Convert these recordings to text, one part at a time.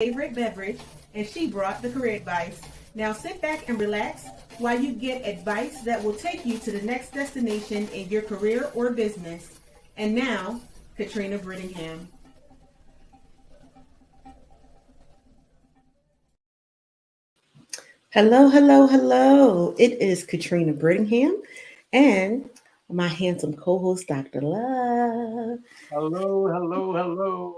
favorite beverage, and she brought the career advice. Now sit back and relax while you get advice that will take you to the next destination in your career or business. And now, Katrina Brittngham. Hello, hello, hello. It is Katrina Brittngham and my handsome co-host, Dr. Love. Hello, hello, hello.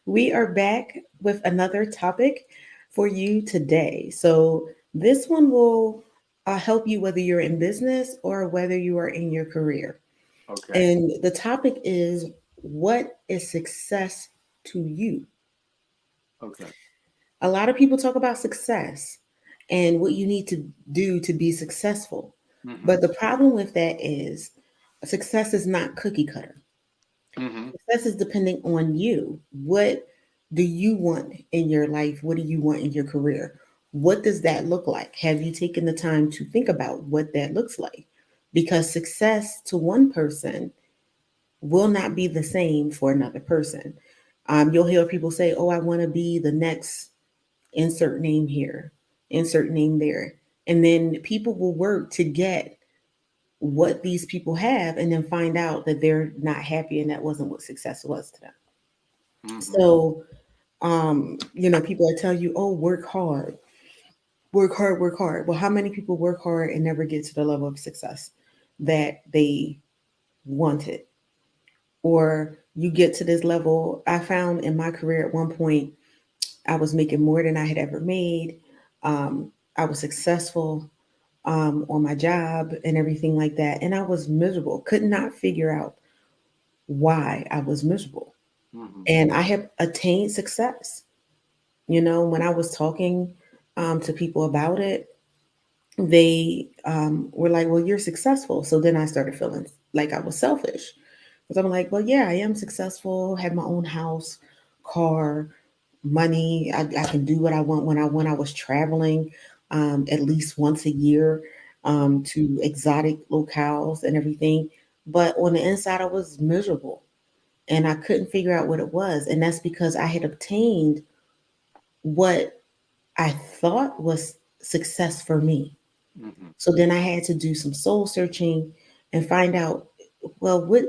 We are back with another topic for you today. So, this one will help you whether you're in business or whether you are in your career. Okay, And the topic is, what is success to you? okay. A lot of people talk about success and what you need to do to be successful. Mm-hmm, But the problem with that is success is not cookie cutter. mm-hmm, Success is depending on you. What do you want in your life? What do you want in your career? What does that look like? Have you taken the time to think about what that looks like? Because success to one person will not be the same for another person. You'll hear people say, "Oh, I want to be the next insert name here, insert name there." And then people will work to get what these people have and then find out that they're not happy and that wasn't what success was to them. mm-hmm. So, people that tell you, "Oh, work hard, work hard, work hard." Well, how many people work hard and never get to the level of success that they wanted? Or you get to this level. I found in my career at one point, I was making more than I had ever made. I was successful on my job and everything like that. And I was miserable, could not figure out why I was miserable. Mm-hmm. And I have attained success. When I was talking to people about it, they were like, "Well, you're successful." So then I started feeling like I was selfish because I'm like, "Well, yeah, I am successful, have my own house, car, money. I can do what I want when I want." I was traveling at least once a year to exotic locales and everything. But on the inside, I was miserable and I couldn't figure out what it was. And that's because I had obtained what I thought was success for me. Mm-hmm. So then I had to do some soul searching and find out, well, what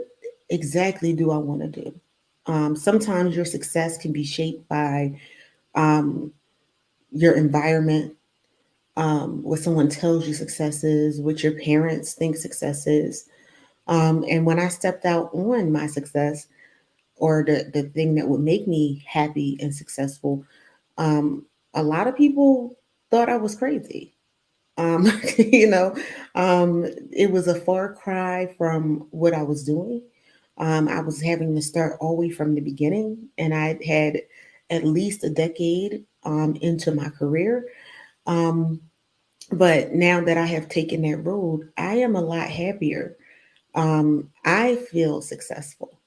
exactly do I want to do? Sometimes your success can be shaped by um, your environment, what someone tells you success is, what your parents think success is. And when I stepped out on my success or the thing that would make me happy and successful, um, a lot of people thought I was crazy. Um, you know, it was a far cry from what I was doing. I was having to start all the way from the beginning, and I had at least a decade into my career. Um, but now that I have taken that road, I am a lot happier. I feel successful.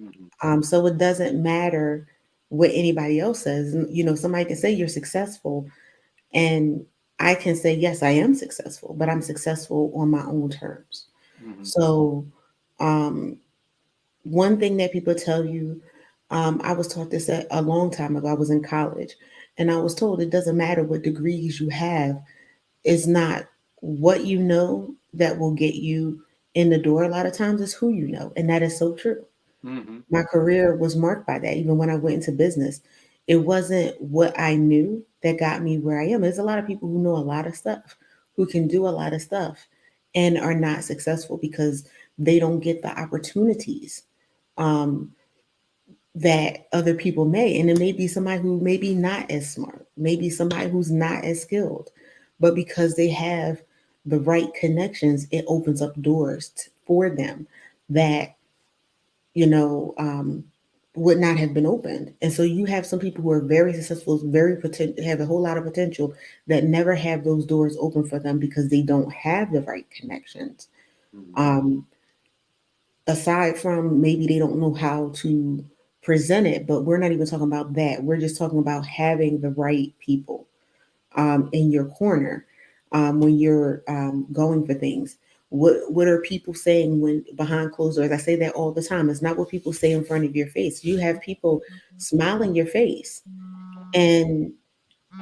Mm-hmm. So it doesn't matter what anybody else says. Somebody can say you're successful, and I can say, yes, I am successful, but I'm successful on my own terms. Mm-hmm. So, um, one thing that people tell you, I was taught this a long time ago. I was in college, and I was told it doesn't matter what degrees you have, it's not what you know that will get you in the door. A lot of times, it's who you know. And that is so true. Mm-hmm. My career was marked by that. Even when I went into business, it wasn't what I knew that got me where I am. There's a lot of people who know a lot of stuff, who can do a lot of stuff, and are not successful because they don't get the opportunities um, that other people may. And it may be somebody who maybe not as smart, maybe somebody who's not as skilled, but because they have the right connections, it opens up doors for them that you know, would not have been opened. And so you have some people who are very successful, have a whole lot of potential that never have those doors open for them because they don't have the right connections. Mm-hmm. Um, Aside from maybe they don't know how to present it, but we're not even talking about that. We're just talking about having the right people in your corner when you're going for things. What are people saying when behind closed doors? I say that all the time. It's not what people say in front of your face. You have people smiling your face, And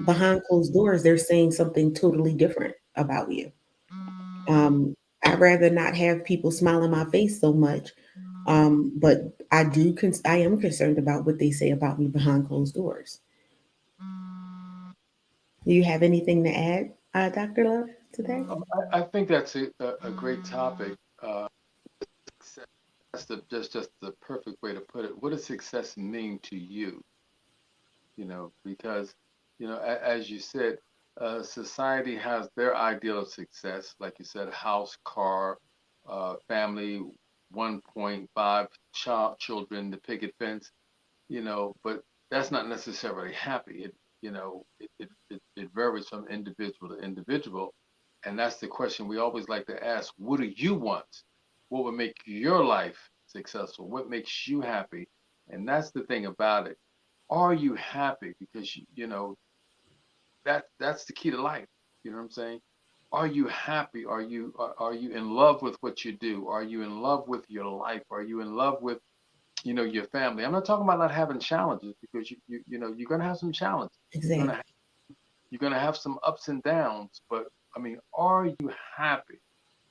behind closed doors, they're saying something totally different about you. Um, I'd rather not have people smile in my face so much. But I am concerned about what they say about me behind closed doors. Do you have anything to add, Dr. Love, to that? I think that's a great topic. Success, just the perfect way to put it. What does success mean to you? Because as you said, society has their ideal of success, like you said, house, car, family, 1.5 children, the picket fence. But that's not necessarily happy. It varies from individual to individual. And that's the question we always like to ask. What do you want? What would make your life successful? What makes you happy? And that's the thing about it. Are you happy? Because that's the key to life. You know what I'm saying? Are you happy? Are you in love with what you do? Are you in love with your life? Are you in love with your family? I'm not talking about not having challenges, because you're gonna have some challenges. You're gonna Exactly. ha- you're gonna have some ups and downs, but I mean, are you happy?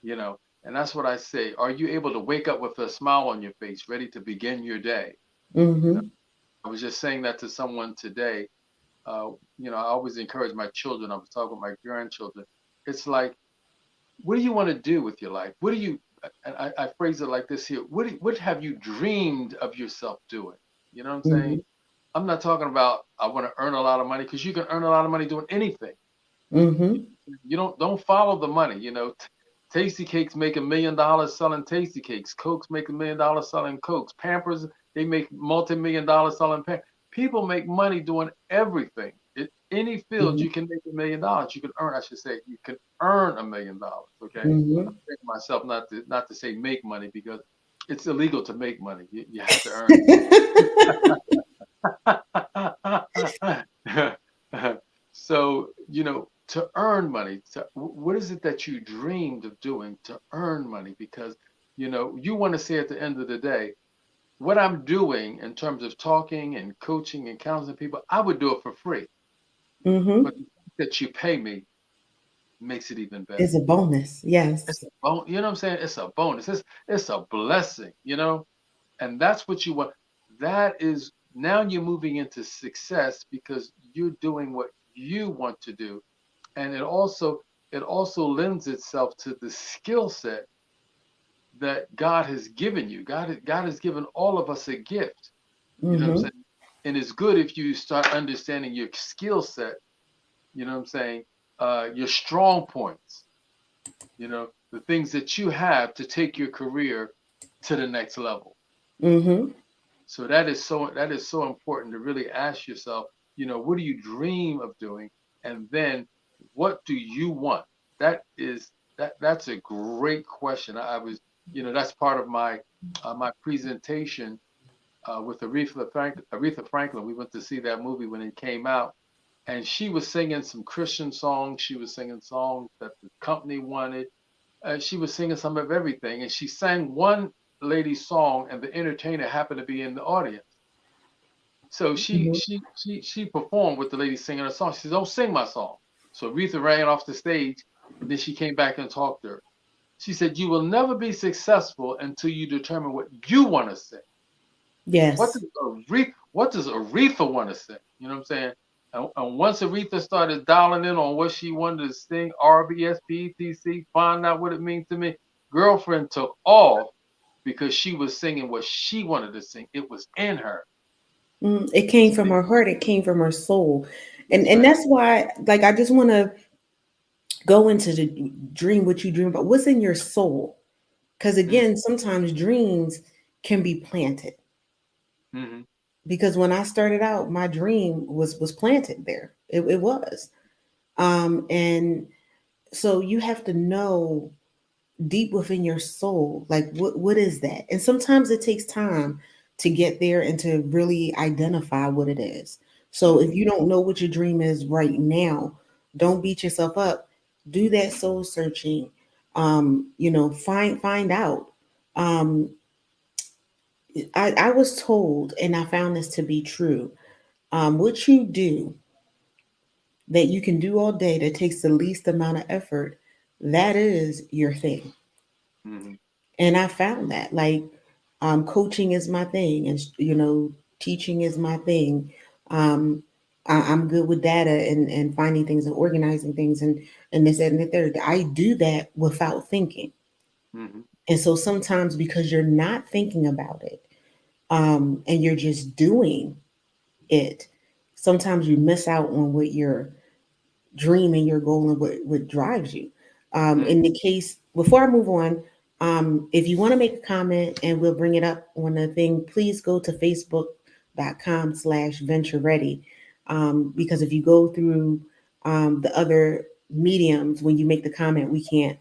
You know, and that's what I say. Are you able to wake up with a smile on your face, ready to begin your day? You know, Mm-hmm. I was just saying that to someone today. I always encourage my children. I was talking with my grandchildren. It's like, what do you want to do with your life? What do you, and I phrase it like this here. What have you dreamed of yourself doing? You know what I'm saying? Mm-hmm. I'm not talking about I want to earn a lot of money, because you can earn a lot of money doing anything. Mm-hmm. You don't follow the money. Tasty Cakes make $1 million selling Tasty Cakes. Cokes make $1 million selling Cokes. Pampers, they make multi-million-dollar selling Pampers. People make money doing everything. Any field Mm-hmm. you can make $1 million. You can earn, I should say, you can earn $1 million. Okay, Mm-hmm. I'm saying to myself not to say make money, because it's illegal to make money. You have to earn it. So, to earn money, what is it that you dreamed of doing to earn money? Because, you want to say at the end of the day, what I'm doing in terms of talking and coaching and counseling people, I would do it for free. Mm-hmm. But the fact that you pay me makes it even better. It's a bonus. It's Yes. a you know what I'm saying? It's a bonus. It's a blessing. And that's what you want. That is, now you're moving into success, because you're doing what you want to do. And it also lends itself to the skill set that God has given you. God has given all of us a gift. You know what I'm Mm-hmm. saying? And it's good if you start understanding your skill set, you know what I'm saying, your strong points, the things that you have to take your career to the next level. Mm-hmm. So that is so important to really ask yourself, what do you dream of doing, and then what do you want? That's a great question. I was, that's part of my presentation with Aretha Franklin. We went to see that movie when it came out, and she was singing some Christian songs. She was singing songs that the company wanted. She was singing some of everything, and she sang one lady's song, and the entertainer happened to be in the audience. So she Mm-hmm. she she she performed with the lady singing her song. She said, "Don't sing my song." So Aretha ran off the stage, and then she came back and talked to her. She said, "You will never be successful until you determine what you want to sing. What Yes. does Aretha want to sing? You know what I'm saying?" And once Aretha started dialing in on what she wanted to sing, RBSPTC, find out what it means to me, girlfriend took off, because she was singing what she wanted to sing. It was in her. Mm, it came from her heart. It came from her soul, That's and right. that's why, like, I just want to go into the dream. What you dream about? What's in your soul? Because Mm-hmm. again, sometimes dreams can be planted. Mm-hmm. Because when I started out, my dream was planted there. It was, and so you have to know deep within your soul, like what is that? And sometimes it takes time to get there and to really identify what it is. So Mm-hmm. if you don't know what your dream is right now, don't beat yourself up. Do that soul searching. Find out. Um, I was told, and I found this to be true. What you do that you can do all day that takes the least amount of effort, that is your thing. Hmm. And I found that like coaching is my thing, and teaching is my thing. Um, I'm good with data and finding things and organizing things and this that, and the third. I do that without thinking, Hmm. and so sometimes because you're not thinking about it, and you're just doing it, sometimes you miss out on what you're dream and your goal and what drives you. Hmm. In the case, before I move on, if you want to make a comment and we'll bring it up on the thing, please go to facebook.com/venture ready. Because if you go through the other mediums, when you make the comment, we can't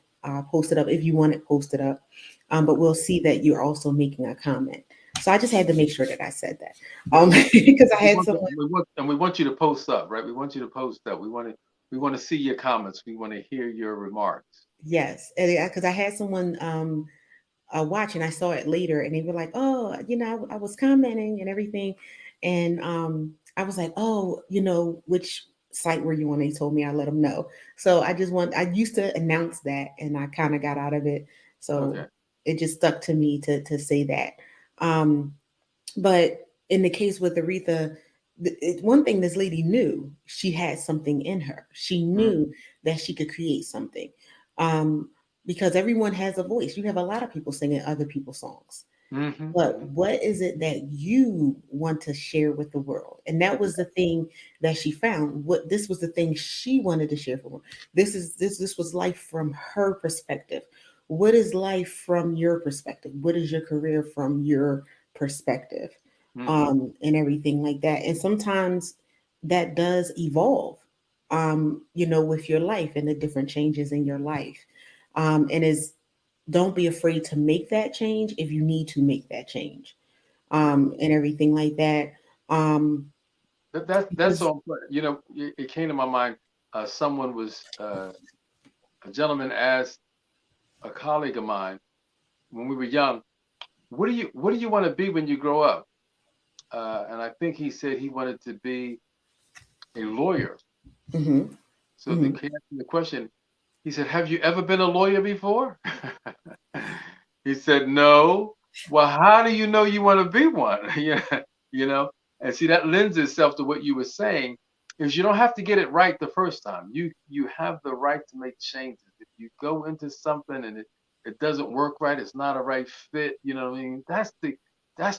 post it up. If you want it posted up, but Okay. we'll see that you're also making a comment. So I just had to make sure that I said that Yeah, because I had someone. we want you to post up, right? We want you to post up. We want to see your comments. We want to hear your remarks. Yes, because I had someone watch and I saw it later and they were like, oh, I was commenting and everything. And I was like, oh, which site were you on? They told me I let them know. So I used to announce that and I kind of got out of it. So Okay. it just stuck to me to say that. Um, but in the case with Aretha, one thing this lady knew, she had something in her. She Mm-hmm. knew that she could create something. Um, because everyone has a voice. You have a lot of people singing other people's songs. Mm-hmm. But Hmm. what is it that you want to share with the world? And that was the thing that she found. What this was the thing she wanted to share for the world. This was life from her perspective. What is life from your perspective? What is your career from your perspective? Hmm. And everything like that. And sometimes that does evolve, with your life and the different changes in your life. And is don't be afraid to make that change if you need to make that change, Yeah. and everything like that. Um, That's because so important. You know, it came to my mind. Someone was a gentleman asked a colleague of mine when we were young, what do you want to be when you grow up? And I think he said he wanted to be a lawyer. hmm So hmm the question, he said, "Have you ever been a lawyer before?" He said, "No." Well, how do you know you want to be one? Yeah, you know. And see, that lends itself to what you were saying, is you don't have to get it right the first time. You have the right to make changes. If you go into something and it doesn't work right, it's not a right fit. You know what I mean? That's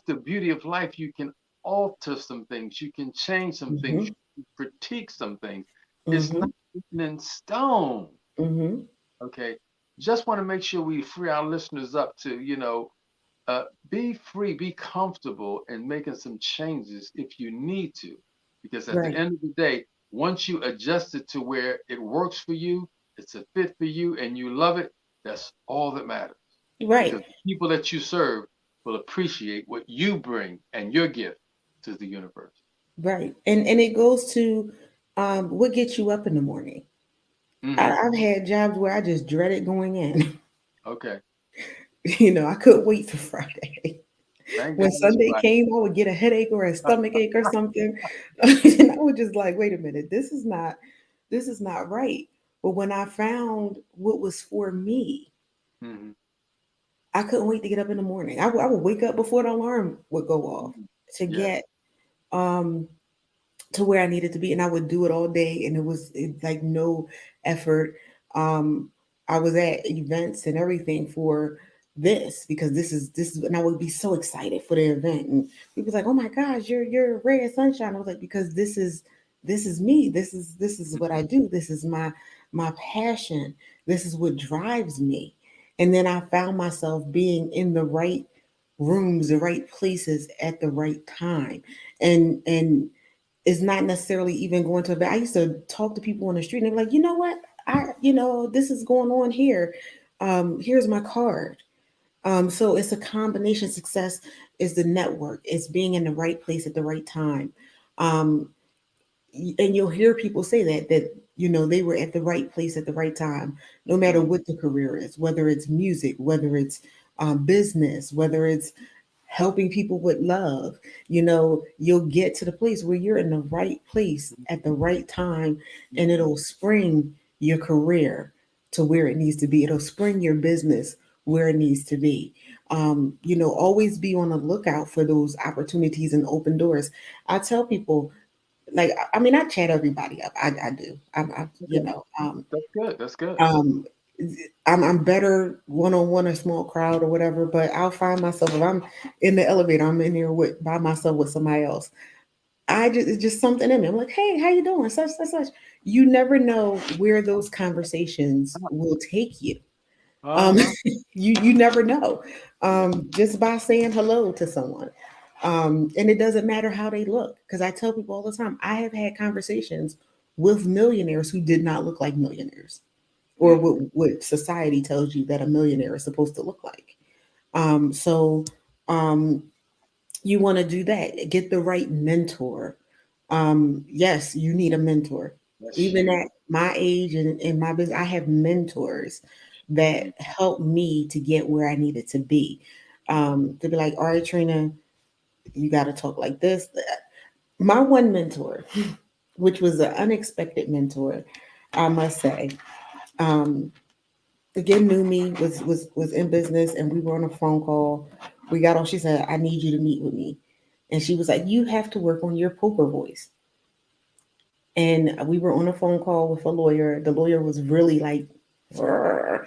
the beauty of life. You can alter some things. You can change some things. hmm You can critique some things. It's not hmm written in stone. hmm Okay. Just want to make sure we free our listeners up to, uh, be free, be comfortable in making some changes if you need to. Because at the right, end of the day, once you adjust it to where it works for you, it's a fit for you, and you love it, that's all that matters. right, Because the people that you serve will appreciate what you bring and your gift to the universe. right. And it goes to what gets you up in the morning. Hmm. I've had jobs where I just dreaded going in. Okay. I couldn't wait for Friday. Thank When God it's Sunday Friday. came, I would get a headache or a stomach ache or something. And I was just like, wait a minute, this is not right. But when I found what was for me, Hmm. I couldn't wait to get up in the morning. I would wake up before the alarm would go off Hmm. to Yes. get um to where I needed to be, and I would do it all day, and like no effort. Um, I was at events and everything for this because this is, and I would be so excited for the event, and people was like, "Oh my gosh, you're a ray of sunshine." I was like, "Because this is me. This is what I Hmm. do. This is my passion. This is what drives me." And then I found myself being in the right rooms, the right places at the right time, and is not necessarily even going to a bed. I used to talk to people on the street and they're like, you know what? This is going on here. Here's my card. So it's a combination. Success is the network. It's being in the right place at the right time. Um, and you'll hear people say that they were at the right place at the right time, no matter Hmm. what the career is, whether it's music, whether it's business, whether it's helping people with love. You'll get to the place where you're in the right place at the right time, and Mm-hmm. it'll spring your career to where it needs to be. It'll spring your business where it needs to be. Always be on the lookout for those opportunities and open doors. I tell people, like, I mean, I chat everybody up. I do. I Okay. That's good. That's good. um, I'm better one on one or small crowd or whatever, but I'll find myself if I'm in the elevator, I'm in there with by myself with somebody else. It's just something in me. I'm like, hey, how you doing? Such such such. You never know where those conversations will take you. Um, Uh-huh. you never know. Yeah. Just by saying hello to someone. And it doesn't matter how they look, because I tell people all the time, I have had conversations with millionaires who did not look like millionaires, or Mm-hmm. what society tells you that a millionaire is supposed to look like. So um, you want to do that. Get the right mentor. Yes, you need a mentor. That's Even huge. at my age and in my business, I have mentors that Mm-hmm. help me to get where I needed to be. To be like, all right, Trina, you got to talk like this. My one mentor, which was an unexpected mentor, I must say, um, again knew me, was in business, and we were on a phone call. We got on. She said, "I need you to meet with me," and she was like, "You have to work on your poker voice." And we were on a phone call with a lawyer. The lawyer was really like, "Rrr."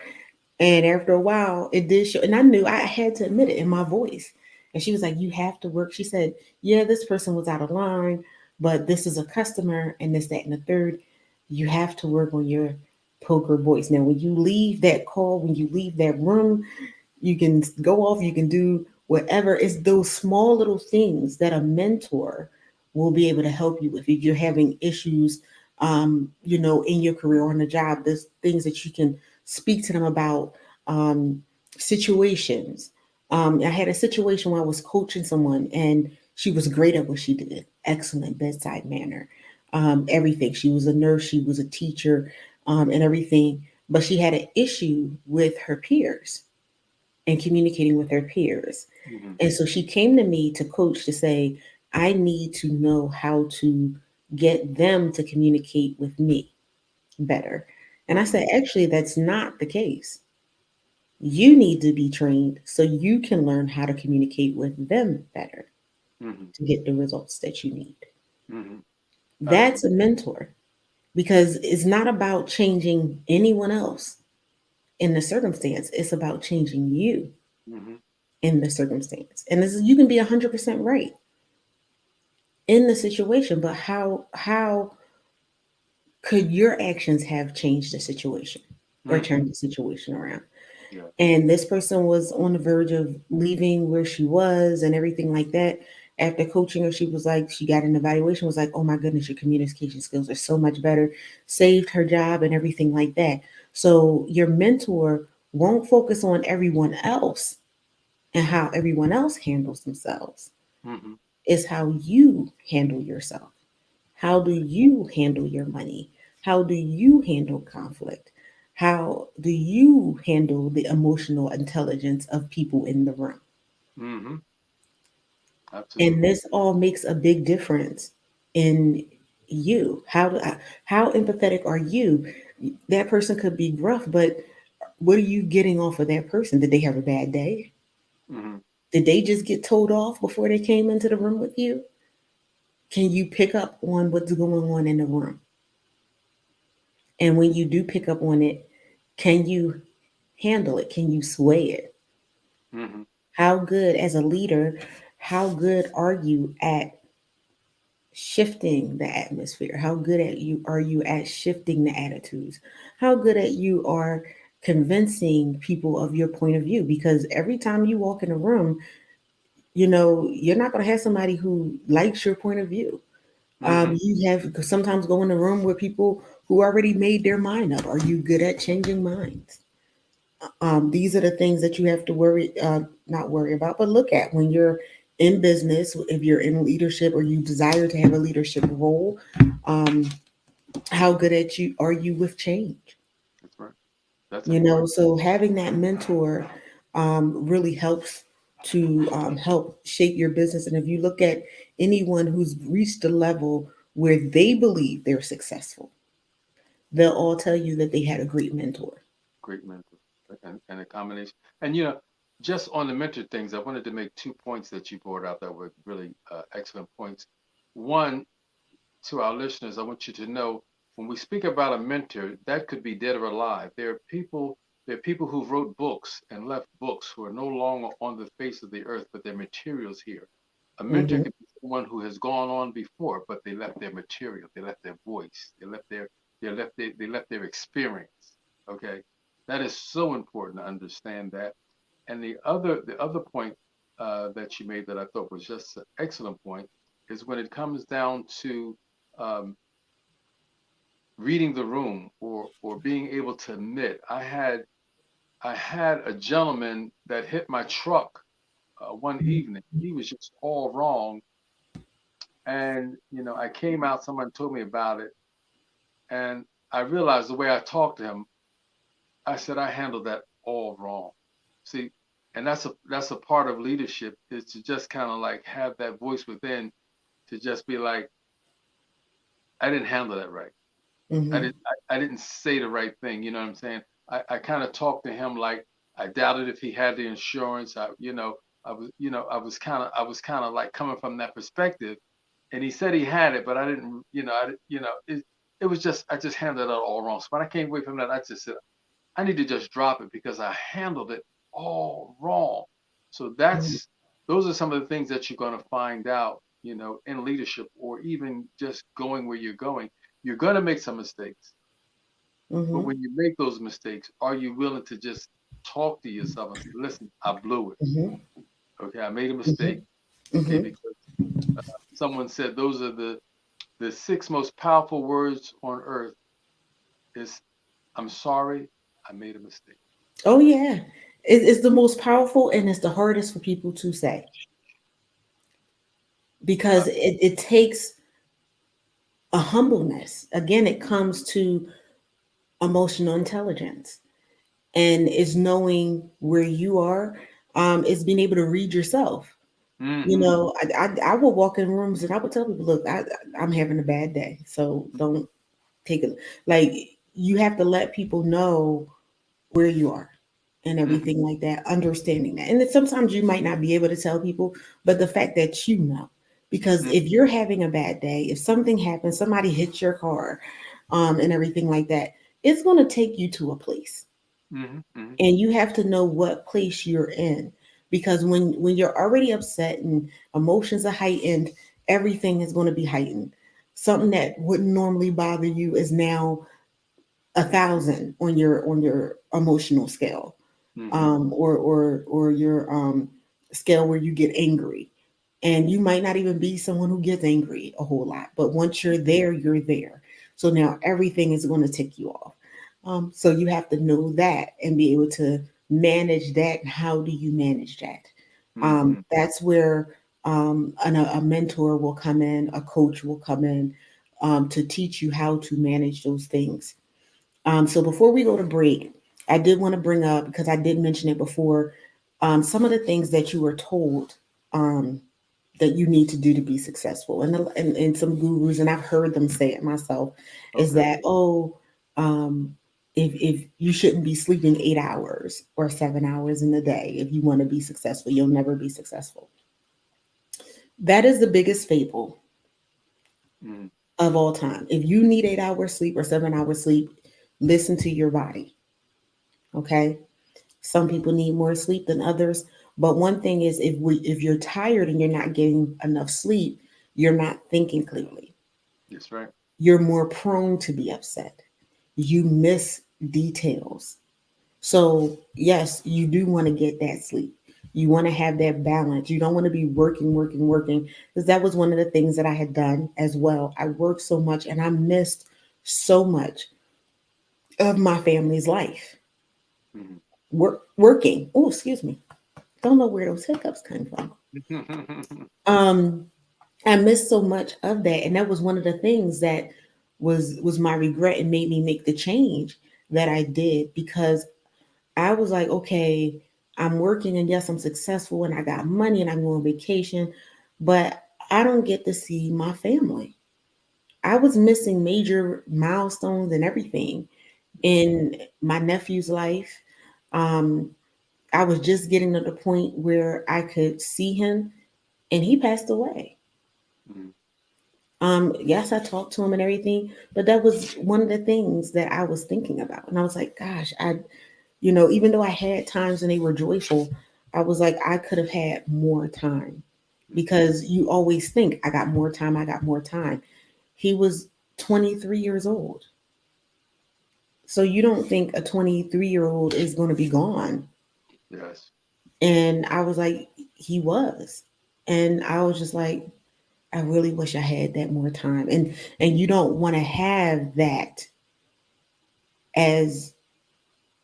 And after a while, it did show. And I knew I had to admit it in my voice. And she was like, "You have to work." She said, "Yeah, this person was out of line, but this is a customer and this, that, and the third. You have to work on your poker voice. Now, when you leave that call, when you leave that room, you can go off, you can do whatever. It's those small little things that a mentor will be able to help you with if you're having issues, in your career or on the job. There's things that you can speak to them about, um, situations. I had a situation where I was coaching someone, and she was great at what she did. Excellent bedside manner, everything. She was a nurse, she was a teacher, and everything. But she had an issue with her peers and communicating with her peers. Mm-hmm. And so she came to me to coach to say, I need to know how to get them to communicate with me better. And I Mm-hmm. said, actually, that's not the case. You need to be trained so you can learn how to communicate with them better Mm-hmm. to get the results that you need. Mm-hmm. That's Absolutely. a mentor, because it's not about changing anyone else in the circumstance, it's about changing you Mm-hmm. in the circumstance. And this is, you can be 100% right in the situation, but how could your actions have changed the situation or Mm-hmm. turned the situation around? Yeah. And this person was on the verge of leaving where she was and everything like that. After coaching her, she was like, she got an evaluation, was like, oh my goodness, your communication skills are so much better, saved her job and everything like that. So your mentor won't focus on everyone else and how everyone else handles themselves. Mm-hmm. It's how you handle yourself. How do you handle your money? How do you handle conflict? How do you handle the emotional intelligence of people in the room? Mm-hmm. And Absolutely. this all makes a big difference in you. How empathetic are you? That person could be gruff, but what are you getting off of that person? Did they have a bad day? Mm-hmm. Did they just get told off before they came into the room with you? Can you pick up on what's going on in the room? And when you do pick up on it, can you handle it? Can you sway it? Mm-hmm. How good as a leader, how good are you at shifting the atmosphere? How good at you are you at shifting the attitudes? How good at you are convincing people of your point of view? Because every time you walk in a room, you're not going to have somebody who likes your point of view. Mm-hmm. You have sometimes go in a room where people who already made their mind up. Are you good at changing minds? These are the things that you have to not worry about, but look at when you're in business. If you're in leadership or you desire to have a leadership role, um, how good at you are you with change? That's right. That's important. So having that mentor really helps. to help shape your business. And if you look at anyone who's reached a level where they believe they're successful, they'll all tell you that they had a great mentor. Great mentor and a combination. And just on the mentor things, I wanted to make 2 points that you brought out that were really excellent points. One, to our listeners, I want you to know when we speak about a mentor, that could be dead or alive. There are people who wrote books and left books who are no longer on the face of the earth, but their materials here. A mentor Hmm. could be someone who has gone on before, but they left their material, they left their voice, they left their experience. Okay, that is so important to understand that. And the other point that you made that I thought was just an excellent point is when it comes down to um, reading the room or being able to admit I had a gentleman that hit my truck one evening. He was just all wrong, and I came out. Someone told me about it, and I realized the way I talked to him. I said I handled that all wrong. See, and that's a part of leadership is to just kind of like have that voice within to just be like, I didn't handle that right. I Hmm. didn't I didn't say the right thing. You know what I'm saying? I kind of talked to him like I doubted if he had the insurance. I was kind of like coming from that perspective, and he said he had it, but I didn't. It was just I just handled it all wrong. So when I came away from that, I just said I need to just drop it because I handled it all wrong. So those are some of the things that you're going to find out, in leadership or even just going where you're going. You're going to make some mistakes, but Hmm. when you make those mistakes, are you willing to just talk to yourself and say, "Listen, I blew it. Hmm. Okay, I made a Hmm. mistake. Okay, Hmm. because someone said those are the six most powerful words on earth is I'm sorry, I made a mistake." Oh yeah, it's the most powerful and it's the hardest for people to say Uh, because it takes a humbleness. Again, it comes to emotional intelligence and is knowing where you are. Is being able to read yourself. You mm-hmm, know, I would walk in rooms and I would tell people, look, I'm having a bad day, so don't take it. Like you have to let people know where you are and mm-hmm, everything like that, understanding that. And then sometimes you might not be able to tell people, but the fact that you know, because if you're having a bad day, if something happens, somebody hits your car, and everything like that, it's going to take you to a place, mm-hmm, mm-hmm, and you have to know what place you're in, because when you're already upset and emotions are heightened, everything is going to be heightened. Something that wouldn't normally bother you is now 1,000 on your emotional scale, mm-hmm, or your scale where you get angry. And you might not even be someone who gets angry a whole lot, but once you're there, you're there. So now everything is going to tick you off. So you have to know that and be able to manage that. How do you manage that? mm-hmm, That's where a mentor will come in, a coach will come in, to teach you how to manage those things. So before we go to break, I did want to bring up, because I did mention it before, some of the things that you were told, that you need to do to be successful. And some gurus, and I've heard them say it myself, is okay. that, oh, um, if you shouldn't be sleeping 8 hours or 7 hours in a day if you want to be successful, you'll never be successful. That is the biggest fable Mm-hmm, of all time. If you need 8 hours sleep or 7 hours sleep, listen to your body. Okay. Some people need more sleep than others. But one thing is, if you're tired and you're not getting enough sleep, you're not thinking clearly. that's right. You're more prone to be upset. You miss details. So yes, you do want to get that sleep. You want to have that balance. You don't want to be working, working, working. Because that was one of the things that I had done as well. I worked so much and I missed so much of my family's life. Mm-hmm. Working. Oh, excuse me. Don't know where those hiccups came from. Um, I missed so much of that, and that was one of the things that was my regret and made me make the change that I did, because I was like, okay. I'm working and yes, I'm successful and I got money and I go on vacation, but I don't get to see my family. I was missing major milestones and everything in my nephew's life. Um, I was just getting to the point where I could see him, and he passed away. Mm, Yes, I talked to him and everything, but that was one of the things that I was thinking about. And I was like, gosh, even though I had times and they were joyful, I was like, I could have had more time mm, because you always think, I got more time, I got more time. He was 23 years old. So you don't think a 23-year-old is going to be gone. yes. And I was like, he was. And I was just like, I really wish I had that more time. And you don't want to have that as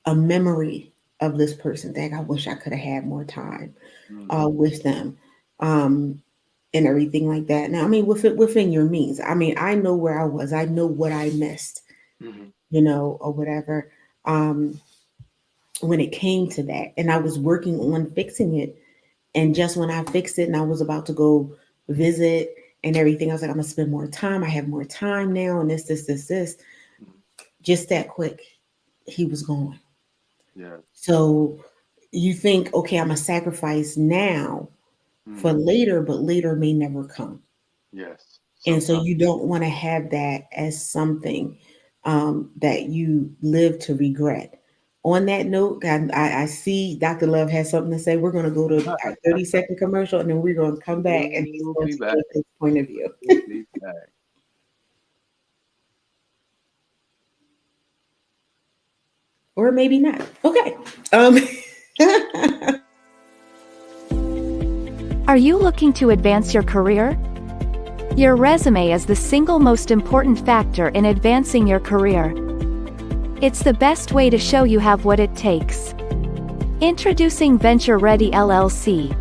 a memory of this person. Dang, I wish I could have had more time Hmm. with them. Um, and everything like that. Now, I mean, within your means. I mean, I know where I was. I know what I missed, Hmm. or whatever. Um, when it came to that, and I was working on fixing it. And just when I fixed it and I was about to go visit and everything, I was like, I'm gonna spend more time. I have more time now, and this. Hmm. Just that quick, he was gone. Yes. So you think, okay, I'm gonna sacrifice now for Hmm. later, but later may never come. Yes. And so Sometimes. you don't want to have that as something that you live to regret. On that note, I see Dr. Love has something to say. We're going to go to our 30-second commercial and then we're going to come back and he's We'll going be to back. give his point of view. We'll be back. Or maybe not. Okay. Um, Are you looking to advance your career? Your resume is the single most important factor in advancing your career. It's the best way to show you have what it takes. Introducing Venture Ready LLC.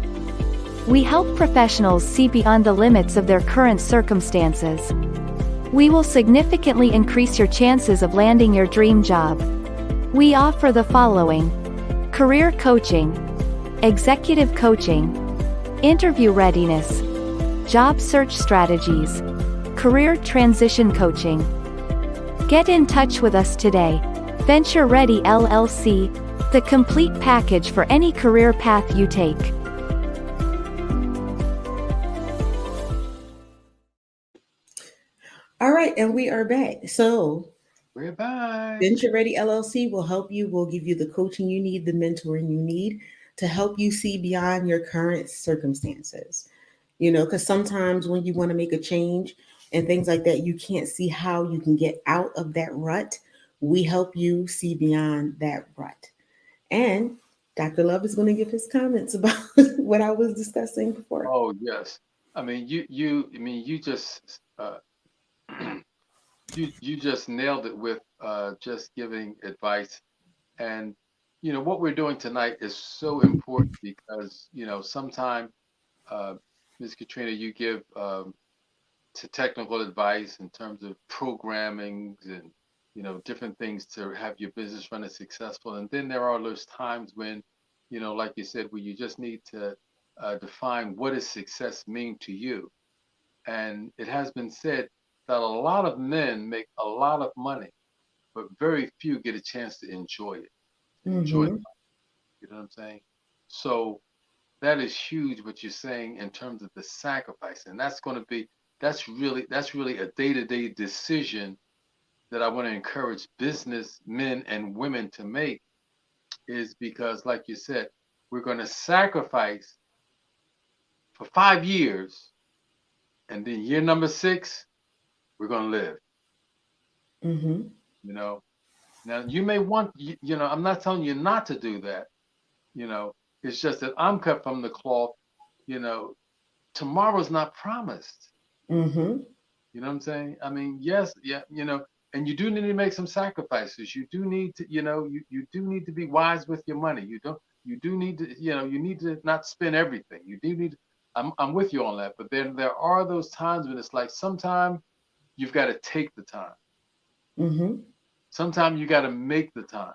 We help professionals see beyond the limits of their current circumstances. We will significantly increase your chances of landing your dream job. We offer the following: career coaching, executive coaching, interview readiness, job search strategies, career transition coaching. Get in touch with us today. Venture Ready LLC, the complete package for any career path you take. all right, and we are back. So We're back. Venture Ready LLC will help you, will give you the coaching you need, the mentoring you need to help you see beyond your current circumstances. Because sometimes when you want to make a change and things like that, you can't see how you can get out of that rut. We help you see beyond that rut. And Dr. Love is going to give his comments about what I was discussing before. Oh yes. I mean, you just you just nailed it with just giving advice. And what we're doing tonight is so important because sometime, uh, Ms. Katrina, you give to technical advice in terms of programming and different things to have your business running successful. And then there are those times when, like you said, where you just need to define what does success mean to you. And it has been said that a lot of men make a lot of money, but very few get a chance to enjoy it and enjoy Mm-hmm. life. You know what I'm saying? So that is huge what you're saying in terms of the sacrifice. And that's really a day-to-day decision that I want to encourage business men and women to make, is because like you said, we're going to sacrifice for 5 years, and then year number 6, we're going to live, Mm-hmm. you know. Now you may want, I'm not telling you not to do that, you know. It's just that I'm cut from the cloth, you know, tomorrow's not promised. Mm-hmm. You know what I'm saying? I mean, yes, yeah, and you do need to make some sacrifices. You do need to, you do need to be wise with your money. You do need to, you need to not spend everything. You do need, I'm with you on that. But then there are those times when it's like sometimes you've got to take the time. Mm-hmm. Sometimes you got to make the time.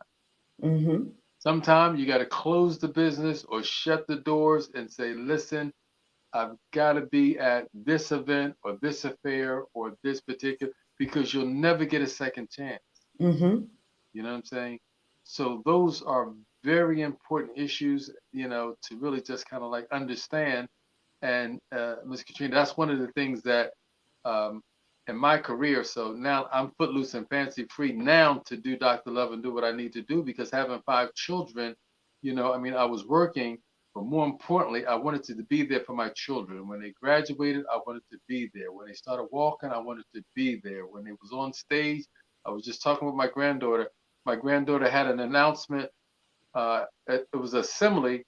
Mm-hmm. Sometimes you got to close the business or shut the doors and say, listen, I've got to be at this event or this affair or this particular, because you'll never get a second chance. Mm-hmm. You know what I'm saying? So those are very important issues, to really just kind of like understand. And Ms. Katrina, that's one of the things that um, in my career. So now I'm footloose and fancy free now to do Dr. Love and do what I need to do, because having 5 children, I mean, I was working, but more importantly, I wanted to be there for my children. When they graduated, I wanted to be there. When they started walking, I wanted to be there. When they was on stage, I was just talking with my granddaughter. My granddaughter had an announcement. It was assembly,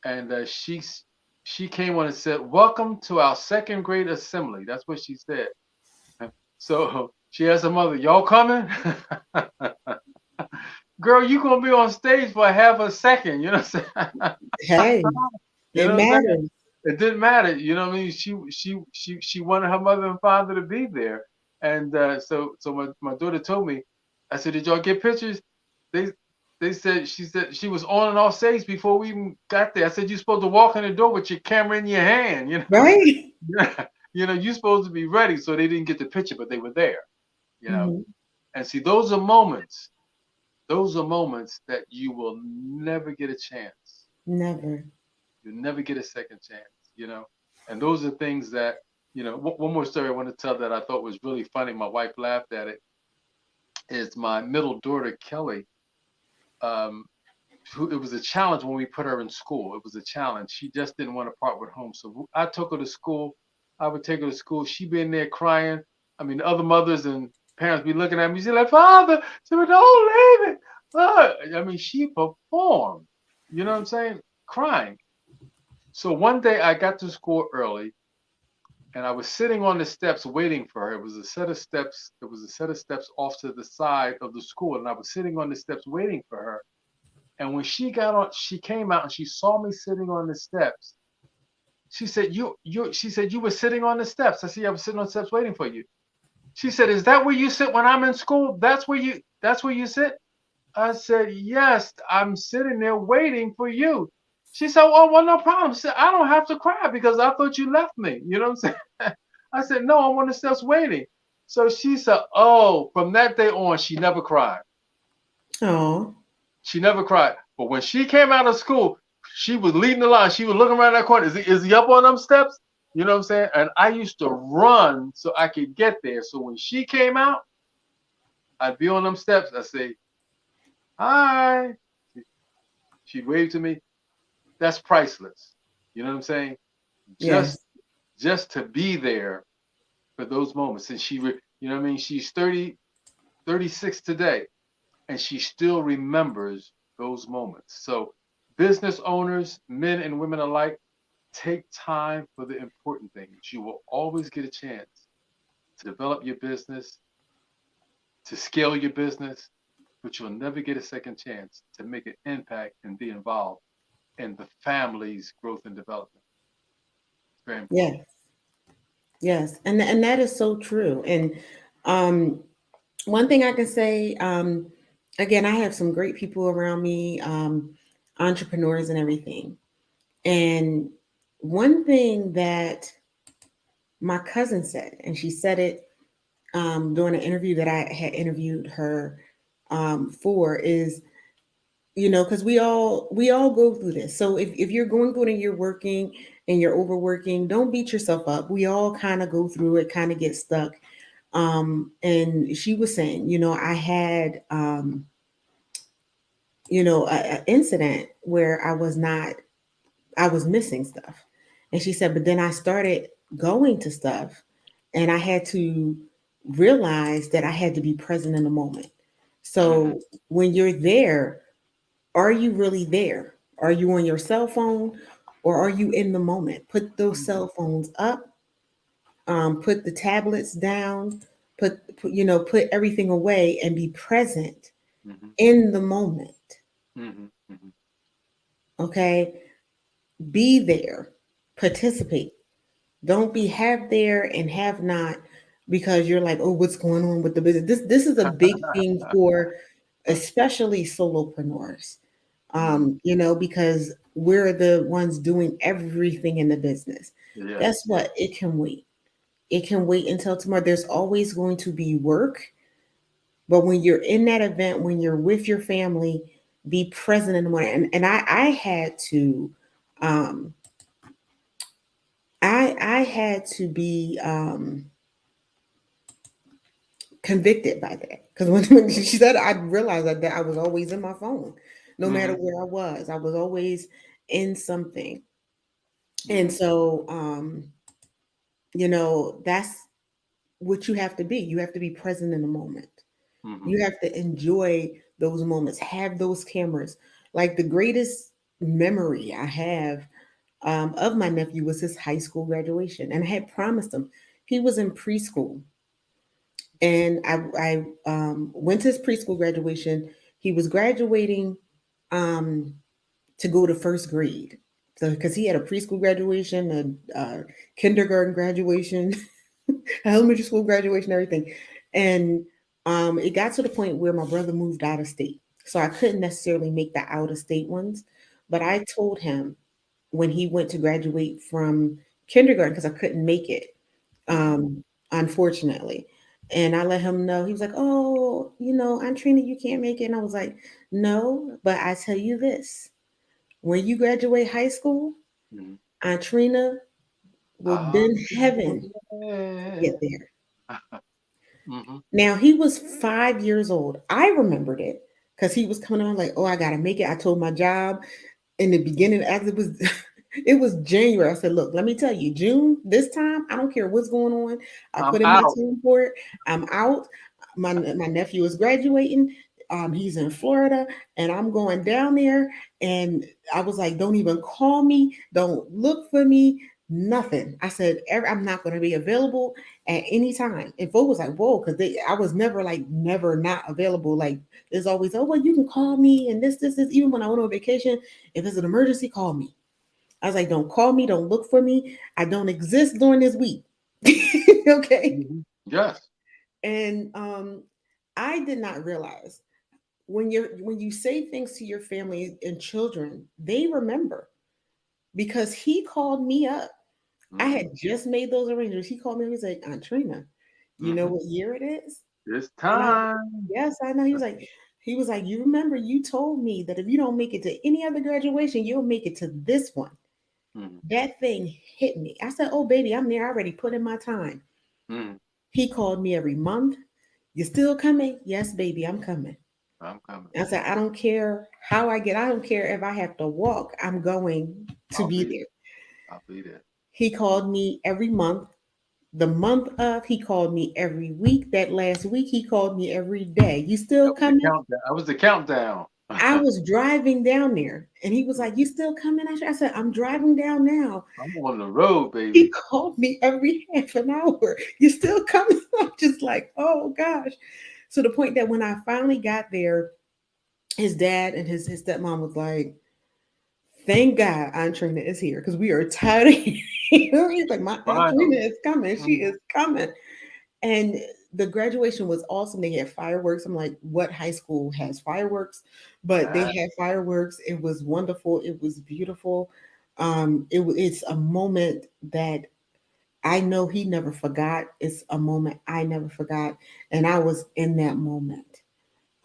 and she came on and said, "Welcome to our second grade assembly." That's what she said. So she asked her mother, "Y'all coming?" Girl, you gonna be on stage for half a second. You know what I'm saying? Hey, You it know what I'm saying? matters. It didn't matter. You know what I mean? She wanted her mother and father to be there, and so my daughter told me. I said, "Did y'all get pictures?" They they said she said she was on and off stage before we even got there. I said, "You're supposed to walk in the door with your camera in your hand." Right? You're supposed to be ready. So they didn't get the picture, but they were there. You know, Mm-hmm. and see, those are moments. Those are moments that you will never get a chance. Never. You'll never get a second chance, And those are things that, one more story I want to tell that I thought was really funny. My wife laughed at it. Is my middle daughter, Kelly. Um, it was a challenge when we put her in school. It was a challenge. She just didn't want to part with home. So I took her to school. I would take her to school. She'd be in there crying. I mean, other mothers and parents be looking at me. She's like, "Father," she would, "Don't leave it." I mean, she performed. You know what I'm saying? Crying. So one day I got to school early, and I was sitting on the steps waiting for her. It was a set of steps. It was a set of steps off to the side of the school, and I was sitting on the steps waiting for her. And when she got on, she came out and she saw me sitting on the steps. She said, She said, "You were sitting on the steps." I said, "Yeah, I was sitting on the steps waiting for you." She said, "Is that where you sit when I'm in school? That's where you sit?" I said, "Yes, I'm sitting there waiting for you." She said, "Oh, well, no problem." She said, "I don't have to cry because I thought you left me." You know what I'm saying? I said, "No, I'm on the steps waiting." So she said, "Oh, from that day on, she never cried. Oh, She never cried. But when she came out of school, she was leading the line. She was looking around that corner. Is he up on them steps?" You know what I'm saying? And I used to run so I could get there. So when she came out, I'd be on them steps. I'd say, "Hi." She'd wave to me. That's priceless. You know what I'm saying? Just yes. just to be there for those moments. And you know what I mean? She's 30, 36 today, and she still remembers those moments. So business owners, men and women alike, take time for the important things. You will always get a chance to develop your business, to scale your business, but you'll never get a second chance to make an impact and be involved in the family's growth and development. It's very important. Yes. Yes. And that is so true. And um one thing I can say, again, I have some great people around me, entrepreneurs and everything. And one thing that my cousin said, and she said it during an interview that I had interviewed her for, is, because we all go through this. So if you're going through it and you're working and you're overworking, don't beat yourself up. We all kind of go through it, kind of get stuck. And she was saying, I had a incident where I was missing stuff. And she said, but then I started going to stuff, and I had to realize that I had to be present in the moment. Mm-hmm, So when you're there, are you really there? Are you on your cell phone, or are you in the moment? Put those mm-hmm, cell phones up, put the tablets down, put everything away and be present mm-hmm, in the moment. mm-hmm, mm-hmm. Okay? Be there, participate. Don't be have there and have not, because you're like, oh, what's going on with the business? This is a big thing for especially solopreneurs. Mm-hmm. Because we're the ones doing everything in the business. Yes, Guess yes. what? It can wait. It can wait until tomorrow. There's always going to be work. But when you're in that event, when you're with your family, be present in the morning. And I had to, um, I had to be convicted by that because when she said, I realized that I was always in my phone, no matter Mm-hmm. where I was always in something. And Mm-hmm. so, that's what you have to be. You have to be present in the moment. Mm-hmm. You have to enjoy those moments, have those cameras. Like the greatest memory I have of my nephew was his high school graduation. And I had promised him, he was in preschool. And I went to his preschool graduation. He was graduating um, to go to first grade. So, because he had a preschool graduation, a kindergarten graduation, elementary school graduation, everything. And it got to the point where my brother moved out of state. So I couldn't necessarily make the out of state ones. But Mm-hmm. I told him when he went to graduate from kindergarten, because I couldn't make it, Mm-hmm. um, unfortunately. And I let him know. He was like, "Oh, Aunt Trina, you can't make it." And I was like, "No, but I tell you this: when you graduate high school, Mm-hmm. Aunt Trina will Oh, bend heaven to yeah. get there." Mm-hmm. Now he was 5 years old. I remembered it because he was coming on like, "Oh, I gotta make it." I told my job in the beginning, as it was, it was January. I said, "Look, let me tell you, June this time, I don't care what's going on. I I'm put in my out. time for it. I'm out. My nephew is graduating. He's in Florida, and I'm going down there." And I was like, "Don't even call me. Don't look for me. Nothing." I said, "I'm not going to be available at any time." And folks was like, "Whoa," because I was never like never not available. Like there's always, "Oh, well, you can call me," and this. Even when I went on vacation, if it's an emergency, call me. I was like, "Don't call me. Don't look for me. I don't exist during this week." Okay. Mm-hmm. Yes. And I did not realize when you say things to your family and children, they remember because he called me up. I Mm-hmm. had just made those arrangements. He called me and he was like, "Aunt Trina, you know Mm-hmm. what year it is?" It's And I, time. yes, I know. He was like, "You remember you told me that if you don't make it to any other graduation, you'll make it to this one." Mm-hmm. That thing hit me. I said, "Oh, baby, I'm there. I already put in my time." Mm-hmm. He called me every month. "You still coming?" "Yes, baby, I'm coming." I'm coming. I said, "I don't care how I get. I don't care if I have to walk. I'm going to I'll be be there. there." I'll be there. He called me every month. The month of, he called me every week. That last week, he called me every day. "You still That was the coming?" countdown. That was the countdown. I was driving down there and he was Mm. like, "You still coming?" I said, "I'm driving down now." I'm on the road, He baby. called me every half an hour. "You still coming?" I'm just like, oh gosh. So the point that when I finally got there, his dad and his stepmom was like, "Thank God Aunt Trina is here because we are tired of He's like, "My Aunt Trina Finally. is coming. She Mhm. is coming." And the graduation was awesome. They had fireworks. I'm like, what high school has fireworks? But they Ah, had fireworks. It was wonderful. It was beautiful. It's a moment that I know he never forgot. It's a moment I never forgot. And I was in that moment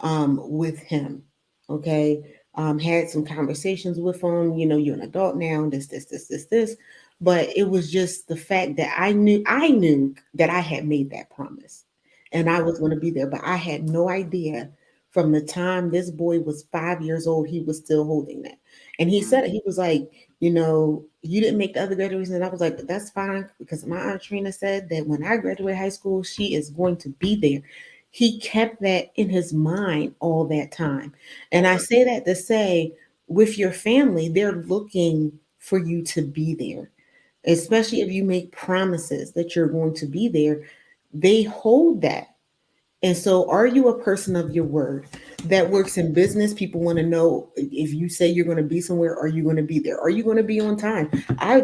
with him. Okay. Had some conversations with him. You're an adult now, this. But it was just the fact that I knew that I had made that promise and I mhm, was going to be there. But I had no idea from the time this boy was 5 years old, he was still holding that. And he mhm, said it, he was like, "You didn't make the other graduation." And I was like, "But that's fine because my Aunt Trina said that when I graduate high school, she is going to be there." He kept that in his mind all that time. And all I that. say that to say, with your family, they're looking for you to be there, Mhm. especially if you make promises that you're going to be there. They hold that. And so, are you a person of your word that works in business? People want to know if you say you're going to be somewhere, are you going to be there? Are you going to be on time?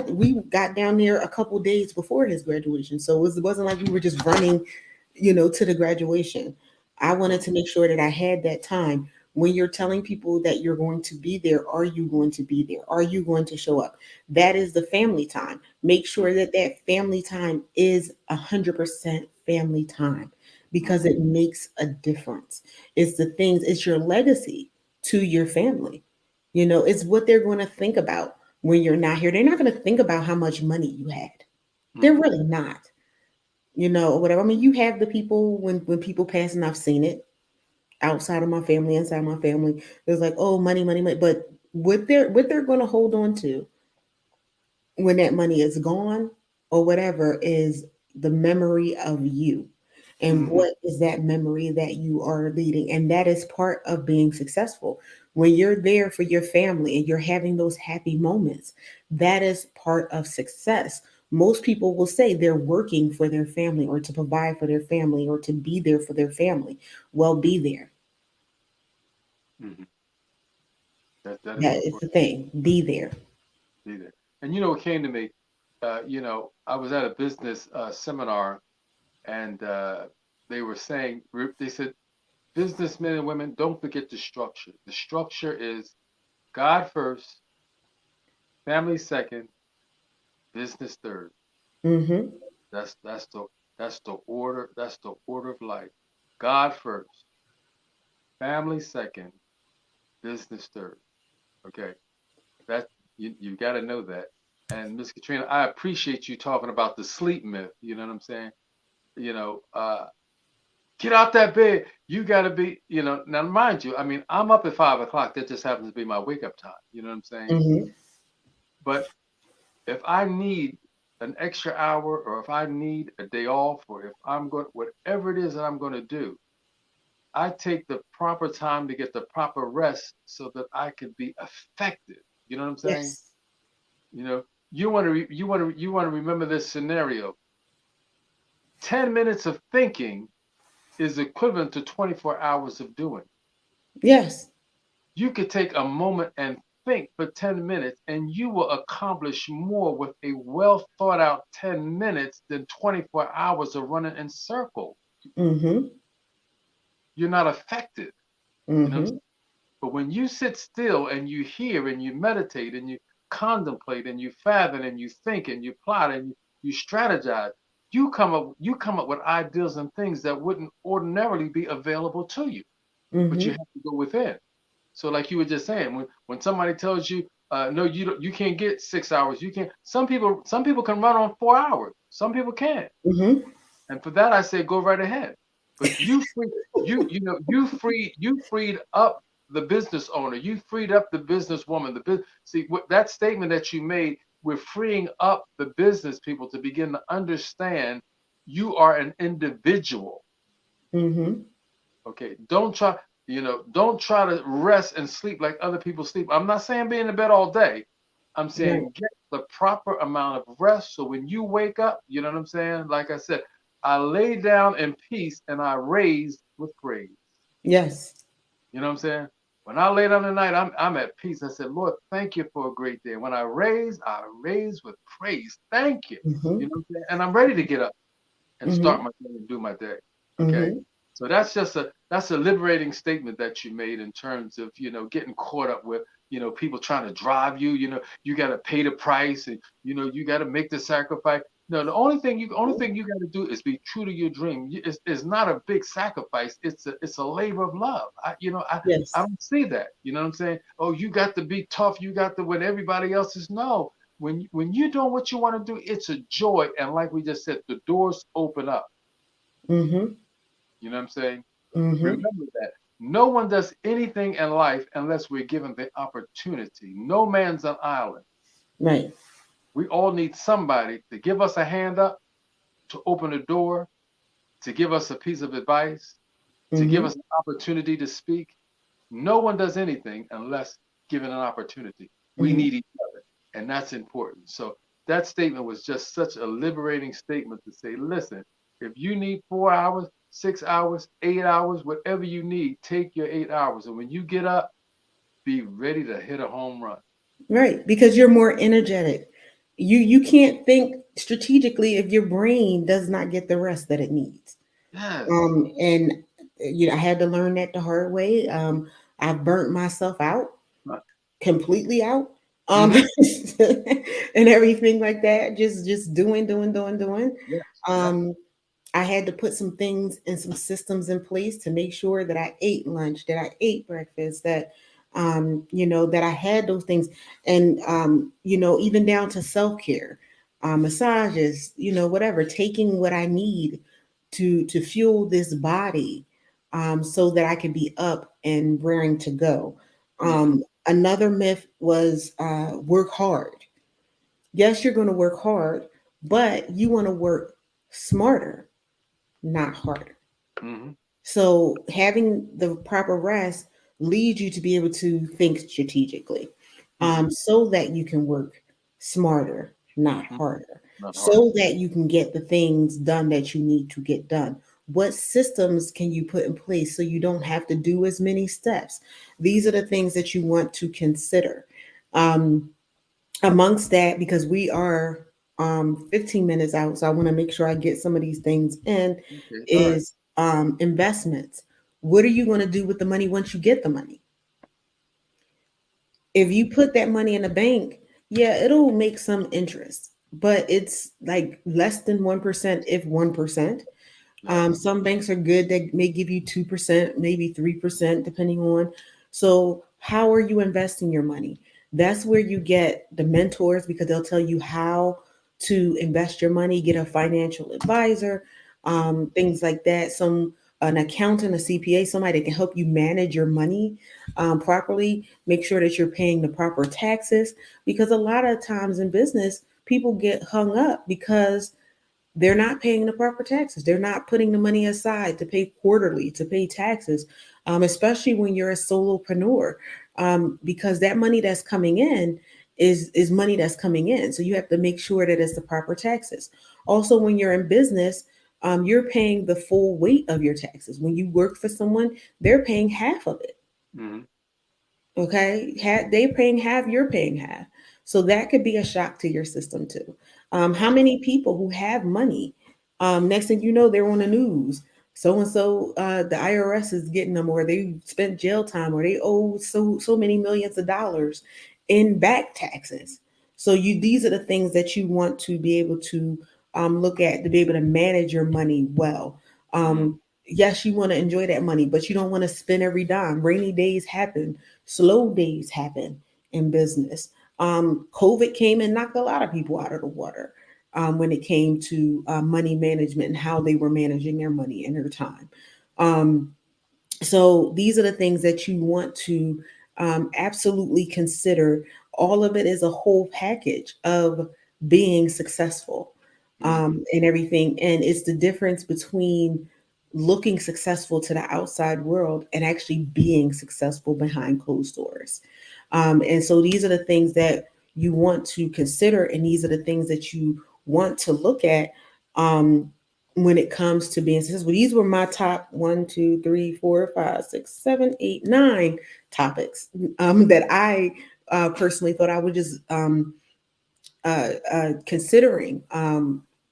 We got down there a couple days before his graduation, so it wasn't like we were just running, to the graduation. I wanted Mhm. to make sure that I had that time. When you're telling people that you're going to be there, are you going to be there? Are you going to show up? That is the family time. Make sure that that family time is 100% family time, because Mm-hmm. it makes a difference. It's the things, it's your legacy to your family. It's what they're going to think about when you're not here. They're not going to think about how much money you had. They're Mm-hmm. really not, or whatever. I mean, you have the people, when people pass, and I've seen it outside of my family, inside my family. There's like, oh, money, money, money. But what they're going to hold on to when that money is gone or whatever is the memory of you. And Mm-hmm. what is that memory that you are leading? And that is part of being successful. When you're there for your family and you're having those happy moments, that is part of success. Most people will say they're working for their family, or to provide for their family, or to be there for their family. Well, be there. Mm-hmm. That is That is important. the thing. Be there. Be there. And what came to me, I was at a business seminar, and they were saying, they said, businessmen and women, don't forget the structure. The structure is God first, family second, business third. Mm-hmm. That's the order. That's the order of life. God first, family second, business third. Okay, that you got to know that. And Miss Katrina, I appreciate you talking about the sleep myth. You know what I'm saying? You know, get out that bed. You got to be. Now mind you, I mean, I'm up at 5 o'clock. That just happens to be my wake up time. You know what I'm saying? Mm-hmm. But if I need an extra hour, or if I need a day off, or if I'm going, whatever it is that I'm going to do, I take the proper time to get the proper rest so that I can be effective. You know what I'm saying? Yes. You know, you want to remember this scenario. 10 minutes of thinking is equivalent to 24 hours of doing. Yes. You could take a moment and think for 10 minutes, and you will accomplish more with a well thought out 10 minutes than 24 hours of running in circles. Mm-hmm. You're not effective. You know what I'm Mm-hmm. saying? But when you sit still and you hear and you meditate and you contemplate and you fathom and you think and you plot and you strategize, you come up with ideas and things that wouldn't ordinarily be available to you. But you Mm-hmm. have to go within. So like you were just saying, when somebody tells you, no, you can't get 6 hours, you can't. Some people can run on 4 hours. Some people can't. Mm-hmm. And for that, I say go right ahead. But you freed up the business owner. You freed up the businesswoman. See that statement that you made. We're freeing up the business people to begin to understand you are an individual. Mm-hmm. Okay, don't try to rest and sleep like other people sleep. I'm not saying be in the bed all day. I'm Right. saying get the proper amount of rest so when you wake up, you know what I'm saying? Like I said, I lay down in peace and I raise with praise. Yes. You know what I'm saying? When I lay down tonight, I'm at peace. I said, Lord, thank you for a great day. When I raise with praise. Thank you. Mm-hmm. You know what I'm saying? And I'm ready to get up and Mm-hmm. start my day and do my day. Okay. Mm-hmm. So that's a liberating statement that you made in terms of, getting caught up with, people trying to drive you, you got to pay the price, and, you got to make the sacrifice. No, the only thing you got to do is be true to your dream. It's not a big sacrifice. It's a labor of love. I Yes. don't see that. You know what I'm saying? Oh, you got to be tough. You got to when everybody else is no. When you're doing what you want to do, it's a joy. And like we just said, the doors open up. Mm-hmm. You know what I'm saying? Mm-hmm. Remember that. No one does anything in life unless we're given the opportunity. No man's an island. Right. We all need somebody to give us a hand up, to open a door, to give us a piece of advice, to give Mm-hmm. us an opportunity to speak. No one does anything unless given an opportunity. We Mm-hmm. need each other, and that's important. So that statement was just such a liberating statement to say, listen, if you need 4 hours, 6 hours, 8 hours, whatever you need, take your 8 hours. And when you get up, be ready to hit a home run. Right. Because you're more energetic. You can't think strategically if your brain does not get the rest that it needs. Yes. And I had to learn that the hard way. I've burnt myself out, Right. completely out, um Mm-hmm. and everything like that, just doing. Yes. Yes. um I had to put some things and some systems in place to make sure that I ate lunch, that I ate breakfast, that that I had those things. And even down to self-care, massages, whatever, taking what I need to fuel this body, so that I could be up and raring to go. Mm-hmm. Another myth was work hard. Yes, you're going to work hard, but you want to work smarter, not harder. Mm-hmm. So having the proper rest leads you to be able to think strategically, Mm-hmm. so that you can work smarter, not Mm-hmm. harder, Not harder. so that you can get the things done that you need to get done. What systems can you put in place so you don't have to do as many steps? These are the things that you want to consider. Um, Amongst that, because we are 15 minutes out, so I want to make sure I get some of these things in, Okay. All right. is investments. What are you going to do with the money once you get the money? If you put that money in the bank, yeah, it'll make some interest, but it's like less than 1%, if 1%. Yes. Some banks are good that may give you 2%, maybe 3%, depending on. So, how are you investing your money? That's where you get the mentors, because they'll tell you how to invest your money, get a financial advisor, things like that. An accountant, a CPA, somebody that can help you manage your money properly, make sure that you're paying the proper taxes. Because a lot of times in business, people get hung up because they're not paying the proper taxes. They're not putting the money aside to pay quarterly, to pay taxes, especially when you're a solopreneur, because that money that's coming in is money that's coming in. So you have to make sure that it's the proper taxes. Also, when you're in business, you're paying the full weight of your taxes. When you work for someone, they're paying half of it. Mm-hmm. Okay, they're paying half, you're paying half. So that could be a shock to your system too. How Yes. many people who have money, next thing you know, they're on the news. So and so, the IRS is getting them, or they spent jail time, or they owe so many millions of dollars in back taxes. So these are the things that you want to be able to look at, to be able to manage your money well. Mm-hmm. Yes, you want to enjoy that money, but you don't want to spend every dime. Rainy days happen, slow days happen in business. COVID came and knocked a lot of people out of the water, when it came to money management and how they were managing their money and their time. Um, so these are the things that you want to absolutely consider. All of it is a whole package of being successful, Mm-hmm. and everything. And it's the difference between looking successful to the outside world and actually being successful behind closed doors. And so these are the things that you want to consider, and these are the things that you want to look at, um, when it comes to being successful. These were my top 1, 2, 3, 4, 5, 6, 7, 8, 9 topics, that I personally thought I would just considering.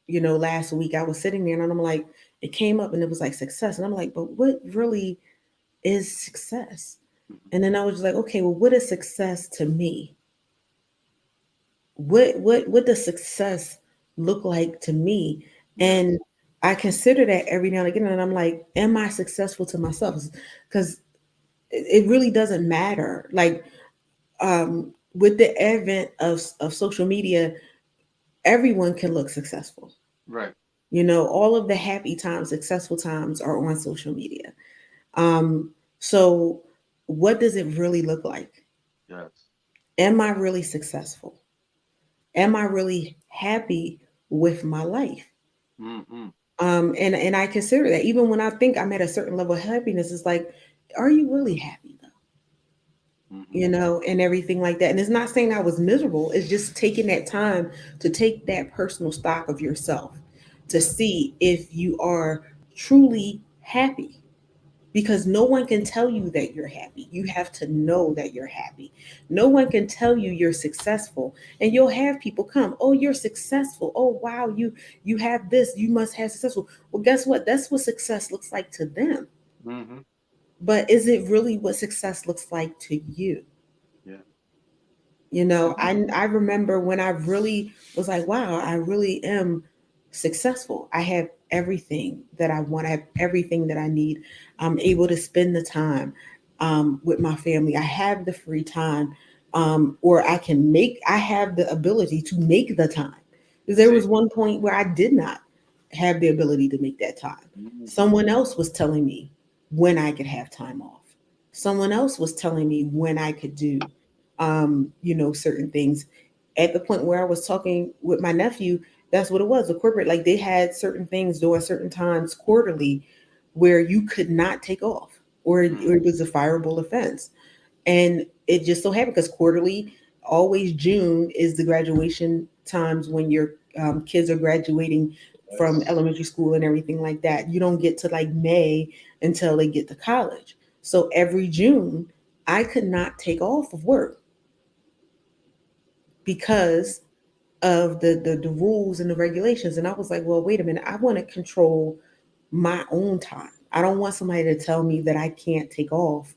Last week I was sitting there and I'm like, it came up and it was like success. And I'm like, but what really is success? And then I was just like, okay, well, what is success to me? What does success look like to me? Yes. And I consider that every now and again, and I'm like, am I successful to myself? Because it really doesn't matter. Like, with the advent of social media, everyone can look successful. Right. All of the happy times, successful times are on social media. Um, so what does it really look like? Yes. Am I really successful? Am I really happy with my life? Mm-hmm. And I consider that, even when I think I'm at a certain level of happiness, it's like, are you really happy though? Mm-hmm. And everything like that. And it's not saying I was miserable. It's just taking that time to take that personal stock of yourself, to Yes. see if you are truly happy, because no one can tell you that you're happy. You have to know that you're happy. No one can tell you you're successful. And you'll have people come, "Oh, you're successful. Oh, wow, you have this. You must have successful." Well, guess what? That's what success looks like to them. Mm-hmm. but is it really what success looks like to you? Yeah. You know, Mhm. I remember when I really was like, wow, I really am successful. I have everything that I want. I have everything that I need. I'm able to spend the time with my family. I have the free time, or I have the ability to make the time. Because there See. was one point where I did not have the ability to make that time. Mhm. Someone else was telling me when I could have time off. Someone else was telling me when I could do certain things. At the point where I was talking with my nephew, that's what it was. The corporate, like they had certain things during certain times quarterly where you could not take off, or Mhm. it was a fireable offense. And it just so happened because quarterly, always June is the graduation times when your kids are graduating from Yes. elementary school and everything like that. You don't get to like May until they get to college. So every June, I could not take off of work because of the rules and the regulations. And I was like, well, wait a minute, I want to control my own time. I don't want somebody to tell me that I can't take off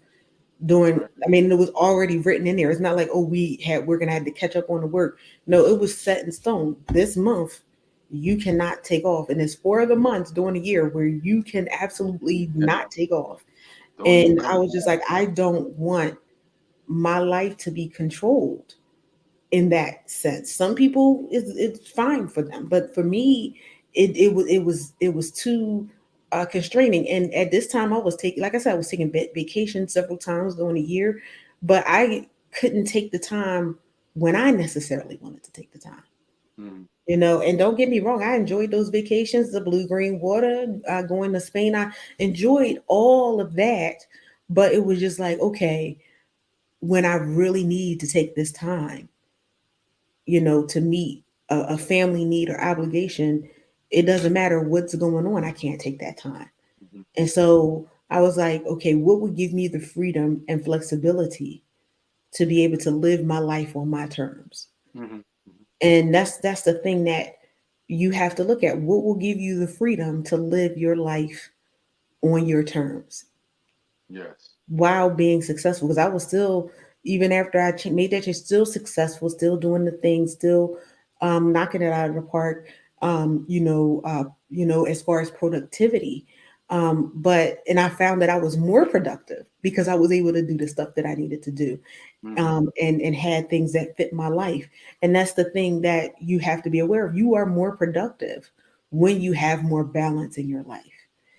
That's during. right. I mean, it was already written in there. It's not like, oh, we're gonna have to catch up on the work. No, it was set in stone. This month you cannot take off. And it's 4 of the months during the year where you can absolutely not take off. Don't even And bring I it was just up. like, I don't want my life to be controlled in that sense. Some people it's fine for them, but for me, it was too constraining. And at this time, I was taking, like I said, I was taking vacation several times during the year, but I couldn't take the time when I necessarily wanted to take the time. Mhm. And don't get me wrong, I enjoyed those vacations, the blue green water, going to Spain. I enjoyed all of that, but it was just like, okay, when I really need to take this time, to meet a family need or obligation, it doesn't matter what's going on. I can't take that time. Mhm. And so I was like, okay, what would give me the freedom and flexibility to be able to live my life on my terms? Mhm. Mhm. And that's the thing that you have to look at. What will give you the freedom to live your life on your terms Yes. while being successful? Because I was still, even after I made that change, still successful, still doing the things, still knocking it out of the park. As far as productivity, but and I found that I was more productive because I was able to do the stuff that I needed to do, Mhm. and had things that fit my life. And that's the thing that you have to be aware of. You are more productive when you have more balance in your life.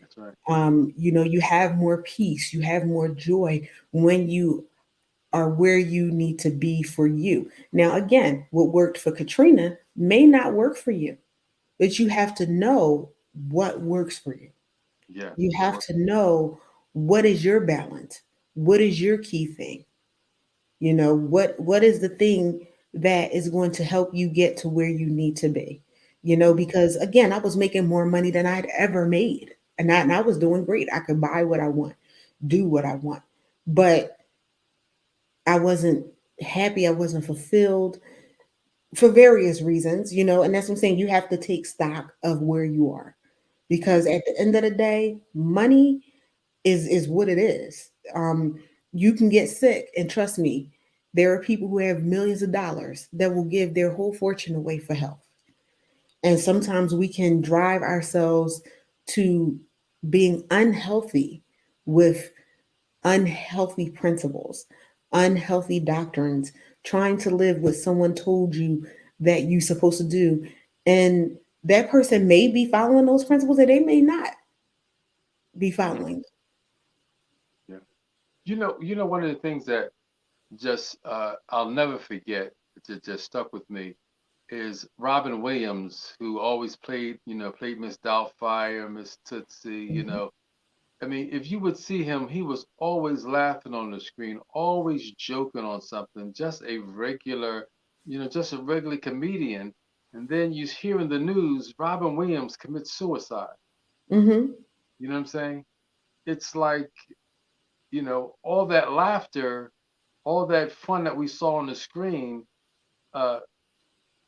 That's right. You have more peace, you have more joy when you are where you need to be for you. Now, again, what worked for Katrina may not work for you, but you have to know what works for you. Yes. You have Most. to know what is your balance, what is your key thing. What is the thing that is going to help you get to where you need to be. Because again, I was making more money than I'd ever made, and I was doing great. I could buy what I want, do what I want, but I wasn't happy. I wasn't fulfilled for various reasons. And that's what I'm saying. You have to take stock of where you are, because Mhm. at the end of the day, money is what it is. You can get sick, and trust me, there are people who have millions of dollars that will give their whole fortune away for health. And sometimes we can drive ourselves to being unhealthy with unhealthy principles, unhealthy doctrines, trying to live what someone told you that you're supposed to do. And that person may be following those principles, and they may not be Mhm. following. Yeah. One of the things that just I'll never forget, that just stuck with me, is Robin Williams, who always played Miss Doubtfire, Miss Tootsie. Mhm. I mean, if you would see him, he was always laughing on the screen, always joking on something, just a regular comedian. And then you hear in the news, Robin Williams commits suicide. Mhm. You know what I'm saying? It's like, all that laughter, all that fun that we saw on the screen, uh,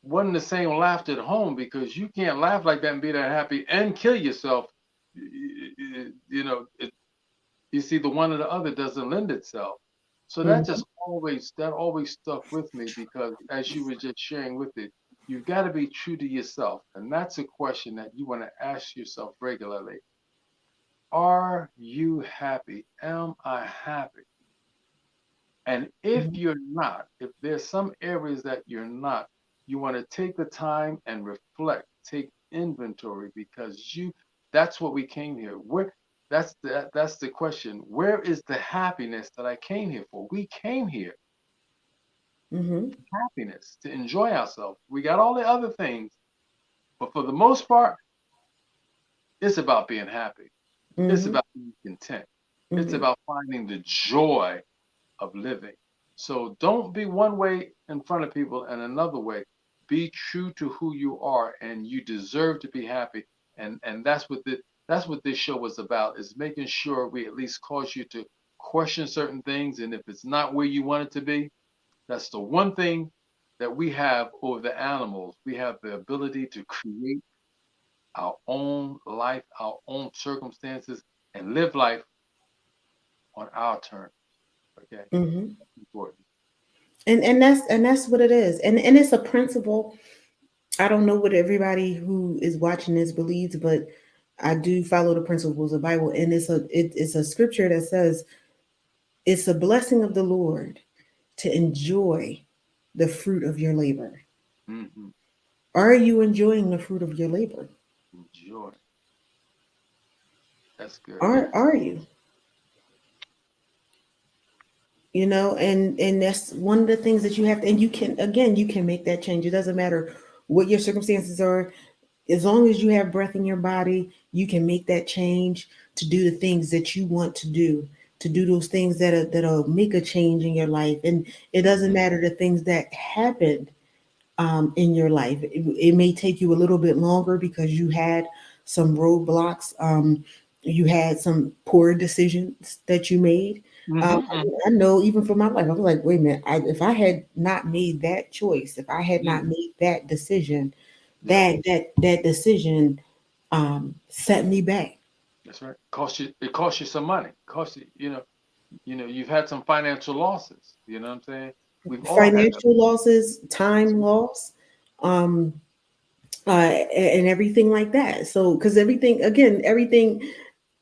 wasn't the same laughter at home, because you can't laugh like that and be that happy and kill yourself. You know, You see, the one or the other doesn't lend itself. So that Mm-hmm. just always stuck with me because as you were just sharing with it, you've got to be true to yourself. And that's a question that you want to ask yourself regularly. Are you happy? Am I happy? And if Mm-hmm. you're not, if there's some areas that you're not, you want to take the time and reflect, take inventory because that's what we came here. That's the question. Where is the happiness that I came here for? We came here Mm-hmm. happiness to enjoy ourselves. We got all the other things, but for the most part, it's about being happy. It's Mm-hmm. about being content. It's Mm-hmm. about finding the joy of living. So don't be one way in front of people and another way. Be true to who you are, and you deserve to be happy. And that's what this show was about, is making sure we at least cause you to question certain things. And if it's not where you want it to be, that's the one thing that we have over the animals. We have the ability to create our own life, our own circumstances, and live life on our terms. Okay, Mm-hmm. that's important. And that's what it is. And it's a principle. I don't know what everybody who is watching this believes, but I do follow the principles of the Bible. And it's a scripture that says it's a blessing of the Lord to enjoy the fruit of your labor. Hmm. Are you enjoying the fruit of your labor? Enjoy. That's good. Are you? You know, and that's one of the things that you have to, and you can, again, you can make that change. It doesn't matter what your circumstances are. As long as you have breath in your body, you can make that change to do the things that you want to do those things that'll make a change in your life. And it doesn't Hmm. matter the things that happened in your life. It may take you a little bit longer because you had some roadblocks. You had some poor decisions that you made. Hmm. Hmm. I know even for my life, I was like, wait a minute, if I had not made that choice, if I had not Hmm. made that decision, Yeah, that decision set me back. that's right. It costs you some money. Cost you, you've had some financial losses. You know what I'm saying? We've all had that. Financial losses, time loss, um, and everything like that. So, because everything, again, everything,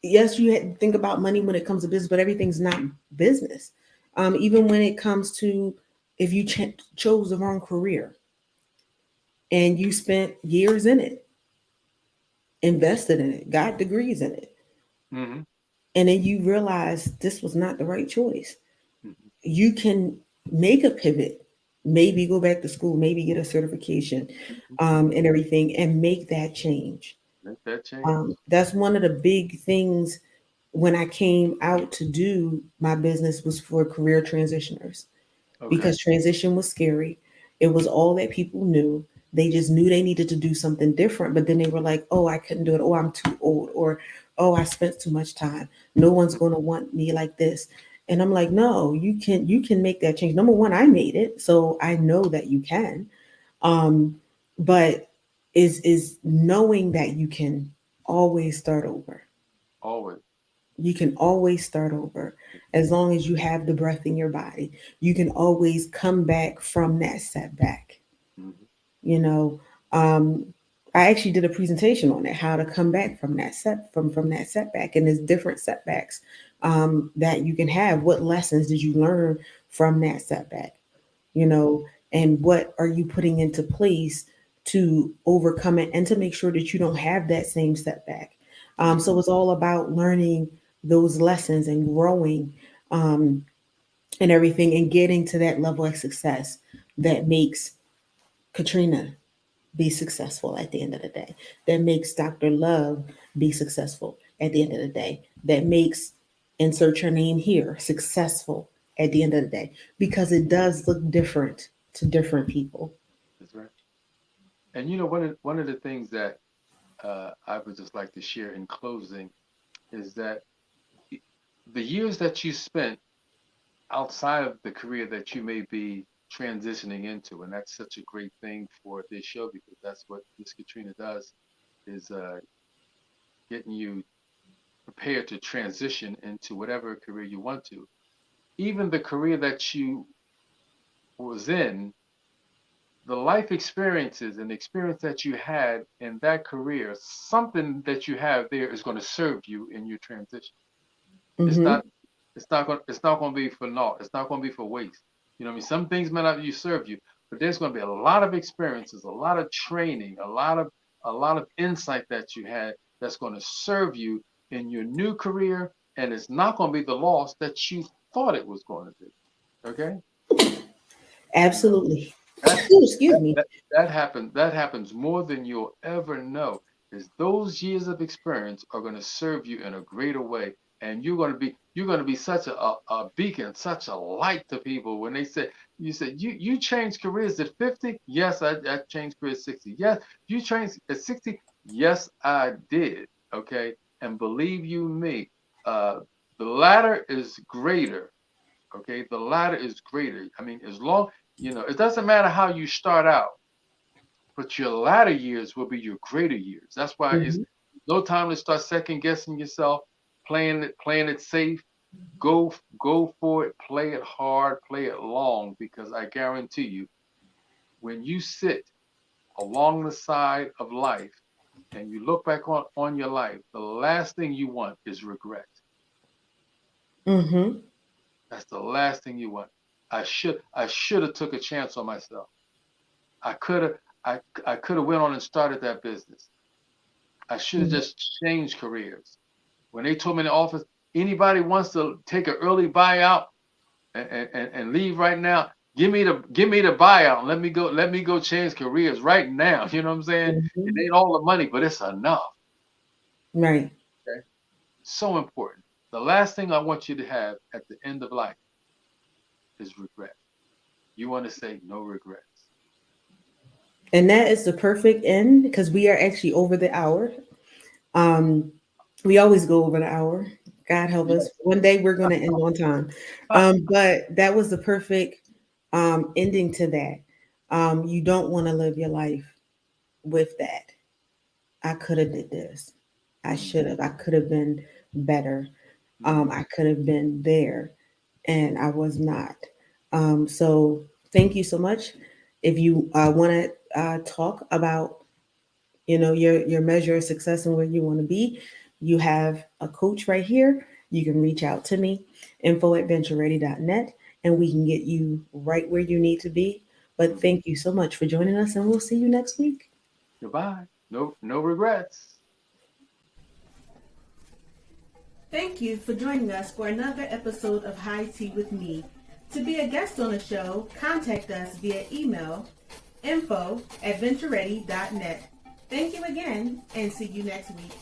yes, you think about money when it comes to business, but everything's not business. Even when it comes to if you chose the wrong career and you spent years in it, invested in it, got degrees in it, Hmm. and then you realize this was not the right choice, Hmm. you can make a pivot, maybe go back to school, maybe get a certification, Hmm. and everything, and make that change. Make that change. That's one of the big things when I came out to do my business was for career transitioners Okay. because transition was scary. It was all that people knew. They just knew they needed to do something different, but then they were like, "Oh, I couldn't do it. Oh, I'm too old." Or, "Oh, I spent too much time. No one's going to want me like this." And I'm like, "No, you can make that change. Number one, I made it, so I know that you can. But is knowing that you can always start over. Always. You can always start over as long as you have the breath in your body. You can always come back from that setback. Hmm. You know, I actually did a presentation on it, how to come back from from that setback, and there's different setbacks that you can have. What lessons did you learn from that setback? You know, and what are you putting into place to overcome it and to make sure that you don't have that same setback. Hmm. So it's all about learning those lessons and growing and everything and getting to that level of success that makes Katrina be successful at the end of the day, that makes Dr. Love be successful at the end of the day, that makes insert your name here successful at the end of the day, because it does look different to different people. That's right. And one of the things that I would just like to share in closing is that the years that you spent outside of the career that you may be transitioning into, and that's such a great thing for this show because that's what Miss Katrina does, is getting you prepared to transition into whatever career you want to. Even the career that you was in, the life experiences and the experience that you had in that career, something that you have there is going to serve you in your transition. It's Mm-hmm. not it's not going to be for naught. It's not going to be for waste. You know what I mean? Some things may not you serve you, but there's going to be a lot of experiences, a lot of training, a lot of insight that you had that's going to serve you in your new career, and it's not going to be the loss that you thought it was going to be. Okay? You know, Absolutely. that's Ooh, excuse that me. that that happens more than you'll ever know. Is those years of experience are going to serve you in a greater way, and you're going to be such a beacon, such a light to people when they say you said you changed careers at 50. Yes, I changed careers at 60. Yes, you changed at 60. Yes, I did. Okay, and believe you me, uh, the latter is greater. Okay, the latter is greater. I mean, as long it doesn't matter how you start out, but your latter years will be your greater years. That's why it's Mm-hmm. no time to start second guessing yourself, playing it safe. Go for it, play it hard, play it long, because I guarantee you, when you sit along the side of life and you look back on your life, the last thing you want is regret. Mm-hmm. That's the last thing you want. I should have took a chance on myself. I could have I could have went on and started that business. I should have just changed careers. When they told me in the office, anybody wants to take an early buyout and leave right now, give me the buyout and let me go change careers right now. You know what I'm saying? It Mm-hmm. ain't all the money, but it's enough. Right. Okay? So important. The last thing I want you to have at the end of life is regret. You want to say no regrets. And that is the perfect end because we are actually over the hour. Um, we always go over the hour. God help us. Yes. One day we're going to end on time. But that was the perfect ending to that. You don't want to live your life with that. I could have did this. I should have. I could have been better. Mhm. I could have been there, and I was not. So thank you so much. If you want to talk about your measure of success and where you want to be, you have a coach right here. You can reach out to me, info@ventureready.net, and we can get you right where you need to be. But Mhm. thank you so much for joining us, and we'll see you next week. Goodbye. No regrets. Thank you for joining us for another episode of High Tea with Me. To be a guest on the show, contact us via email info@ventureready.net. Thank you again, and see you next week.